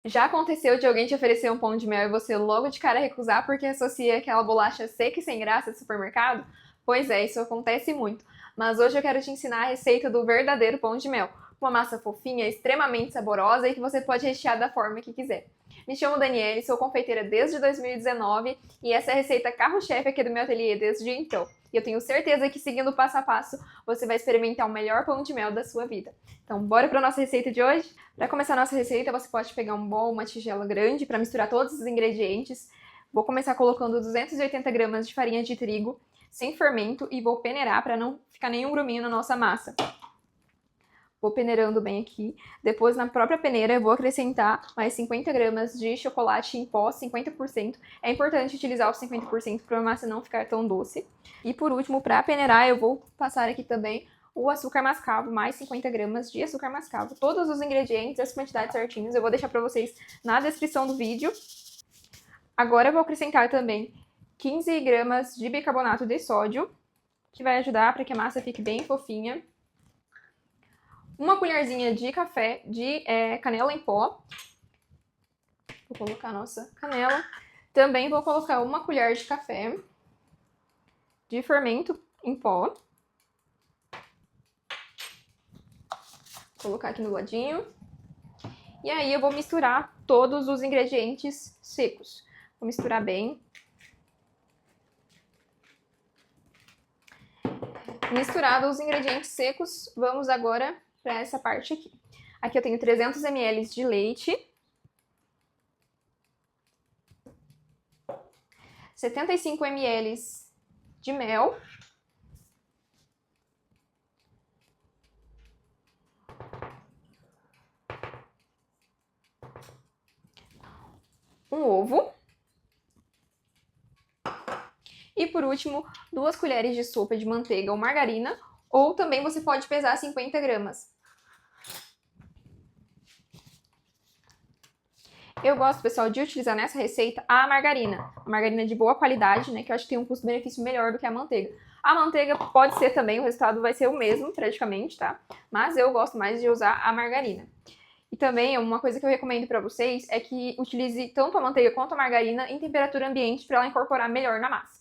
Já aconteceu de alguém te oferecer um pão de mel e você logo de cara recusar porque associa aquela bolacha seca e sem graça do supermercado? Pois é, isso acontece muito. Mas hoje eu quero te ensinar a receita do verdadeiro pão de mel. Uma massa fofinha, extremamente saborosa e que você pode rechear da forma que quiser. Me chamo Daniele, sou confeiteira desde 2019 e essa é a receita carro-chefe aqui do meu ateliê desde então. E eu tenho certeza que seguindo o passo a passo você vai experimentar o melhor pão de mel da sua vida. Então, bora para nossa receita de hoje? Para começar a nossa receita, você pode pegar um bowl, uma tigela grande para misturar todos os ingredientes. Vou começar colocando 280 gramas de farinha de trigo sem fermento e vou peneirar para não ficar nenhum gruminho na nossa massa. Vou peneirando bem aqui. Depois, na própria peneira, eu vou acrescentar mais 50 gramas de chocolate em pó, 50%. É importante utilizar os 50% para a massa não ficar tão doce. E por último, para peneirar, eu vou passar aqui também o açúcar mascavo, mais 50 gramas de açúcar mascavo. Todos os ingredientes, as quantidades certinhas, eu vou deixar para vocês na descrição do vídeo. Agora eu vou acrescentar também 15 gramas de bicarbonato de sódio, que vai ajudar para que a massa fique bem fofinha. Uma colherzinha de café de canela em pó. Vou colocar a nossa canela. Também vou colocar uma colher de café de fermento em pó. Vou colocar aqui no ladinho. E aí eu vou misturar todos os ingredientes secos. Vou misturar bem. Misturados os ingredientes secos, vamos agora para essa parte aqui. Aqui eu tenho 300 ml de leite, 75 ml de mel, um ovo e, por último, 2 colheres de sopa de manteiga ou margarina, ou também você pode pesar 50 gramas. Eu gosto, pessoal, de utilizar nessa receita a margarina de boa qualidade, né, que eu acho que tem um custo-benefício melhor do que a manteiga. A manteiga pode ser também, o resultado vai ser o mesmo, praticamente, tá? Mas eu gosto mais de usar a margarina. E também, uma coisa que eu recomendo para vocês é que utilize tanto a manteiga quanto a margarina em temperatura ambiente para ela incorporar melhor na massa.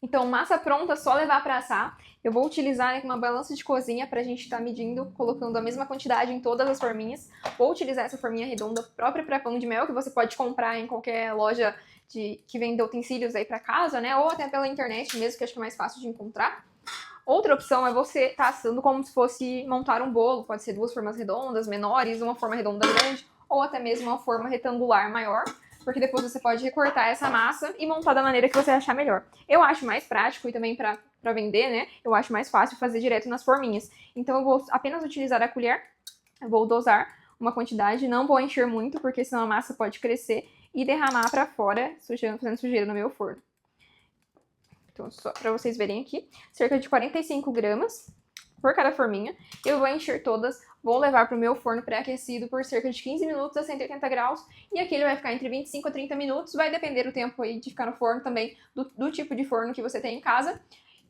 Então, massa pronta, só levar para assar. Eu vou utilizar uma balança de cozinha para a gente estar medindo, colocando a mesma quantidade em todas as forminhas. Vou utilizar essa forminha redonda própria para pão de mel, que você pode comprar em qualquer loja que vende utensílios aí para casa, né? Ou até pela internet mesmo, que acho que é mais fácil de encontrar. Outra opção é você estar assando como se fosse montar um bolo. Pode ser 2 formas redondas, menores, uma forma redonda grande, ou até mesmo uma forma retangular maior, porque depois você pode recortar essa massa e montar da maneira que você achar melhor. Eu acho mais prático e também para vender, né? Eu acho mais fácil fazer direto nas forminhas. Então eu vou apenas utilizar a colher, eu vou dosar uma quantidade, não vou encher muito, porque senão a massa pode crescer e derramar para fora, fazendo sujeira no meu forno. Então, só para vocês verem aqui, cerca de 45 gramas por cada forminha. Eu vou encher todas, vou levar para o meu forno pré-aquecido por cerca de 15 minutos a 180 graus. E aqui ele vai ficar entre 25 a 30 minutos, vai depender do tempo aí de ficar no forno também, do tipo de forno que você tem em casa.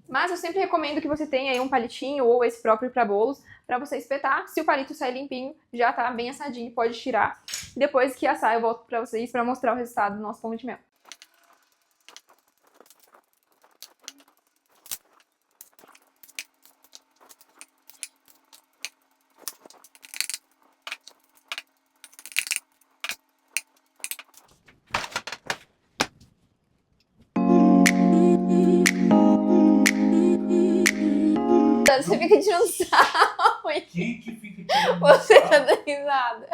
Mas eu sempre recomendo que você tenha aí um palitinho ou esse próprio para bolos, para você espetar. Se o palito sair limpinho, já tá bem assadinho, pode tirar. Depois que assar, eu volto para vocês para mostrar o resultado do nosso pão de mel. Você fica tirando sarro. Quem que fica tirando Você sarro? tá dando risada.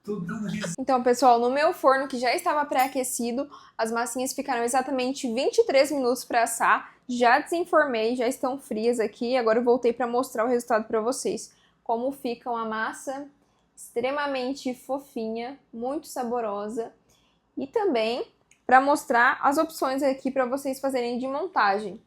Tô dando risada. Então, pessoal, no meu forno, que já estava pré-aquecido, as massinhas ficaram exatamente 23 minutos para assar. Já desenformei, já estão frias aqui. Agora eu voltei para mostrar o resultado para vocês. Como fica uma massa extremamente fofinha, muito saborosa. E também para mostrar as opções aqui para vocês fazerem de montagem.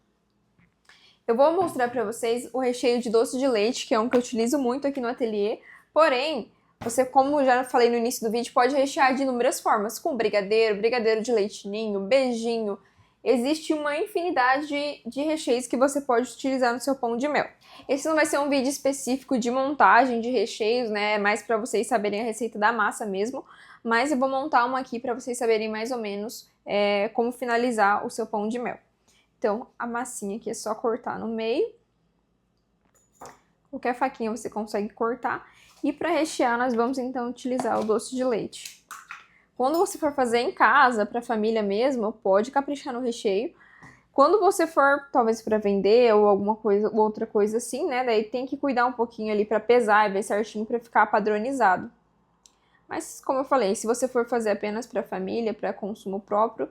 Eu vou mostrar para vocês o recheio de doce de leite, que é um que eu utilizo muito aqui no ateliê. Porém, Você, como já falei no início do vídeo, pode rechear de inúmeras formas, com brigadeiro, brigadeiro de leite ninho, beijinho. Existe uma infinidade de recheios que você pode utilizar no seu pão de mel. Esse não vai ser um vídeo específico de montagem de recheios, né? É mais para vocês saberem a receita da massa mesmo. Mas eu vou montar uma aqui para vocês saberem mais ou menos como finalizar o seu pão de mel. Então, a massinha aqui é só cortar no meio. Qualquer faquinha você consegue cortar. E para rechear, nós vamos então utilizar o doce de leite. Quando você for fazer em casa, para a família mesmo, pode caprichar no recheio. Quando você for, talvez para vender ou alguma coisa, outra coisa assim, né? Daí tem que cuidar um pouquinho ali para pesar e ver certinho para ficar padronizado. Mas, como eu falei, se você for fazer apenas para a família, para consumo próprio,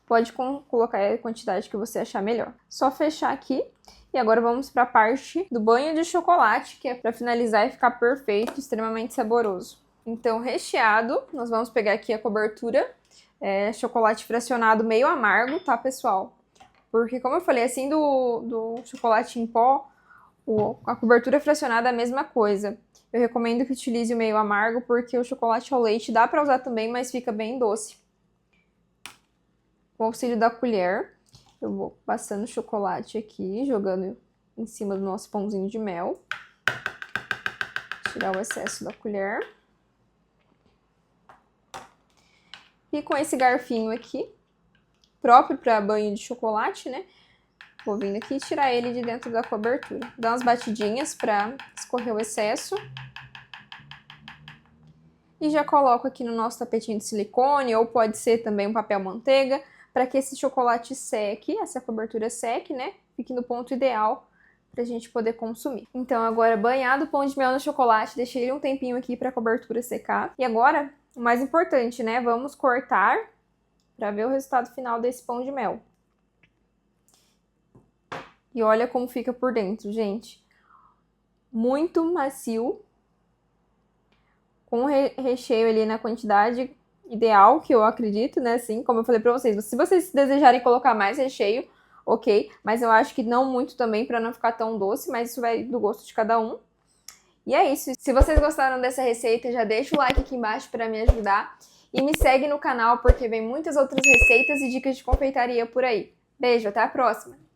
pode colocar a quantidade que você achar melhor. Só fechar aqui. E agora vamos para a parte do banho de chocolate, que é para finalizar e ficar perfeito, extremamente saboroso. Então, recheado, nós vamos pegar aqui a cobertura, chocolate fracionado meio amargo, tá, pessoal? Porque, como eu falei, assim do chocolate em pó, a cobertura fracionada é a mesma coisa. Eu recomendo que utilize o meio amargo, porque o chocolate ao leite dá para usar também, mas fica bem doce. Com o auxílio da colher, eu vou passando o chocolate aqui, jogando em cima do nosso pãozinho de mel. Tirar o excesso da colher. E com esse garfinho aqui, próprio para banho de chocolate, né? Vou vindo aqui e tirar ele de dentro da cobertura. Dar umas batidinhas para escorrer o excesso. E já coloco aqui no nosso tapetinho de silicone, ou pode ser também um papel manteiga, para que esse chocolate seque, essa cobertura seque, né? Fique no ponto ideal pra gente poder consumir. Então agora banhado o pão de mel no chocolate, deixei ele um tempinho aqui para a cobertura secar. E agora, o mais importante, né? Vamos cortar para ver o resultado final desse pão de mel. E olha como fica por dentro, gente. Muito macio. Com o recheio ali na quantidade ideal, que eu acredito, né? Assim, como eu falei pra vocês. Se vocês desejarem colocar mais recheio, ok. Mas eu acho que não muito também, pra não ficar tão doce. Mas isso vai do gosto de cada um. E é isso. Se vocês gostaram dessa receita, já deixa o like aqui embaixo pra me ajudar. E me segue no canal, porque vem muitas outras receitas e dicas de confeitaria por aí. Beijo, até a próxima!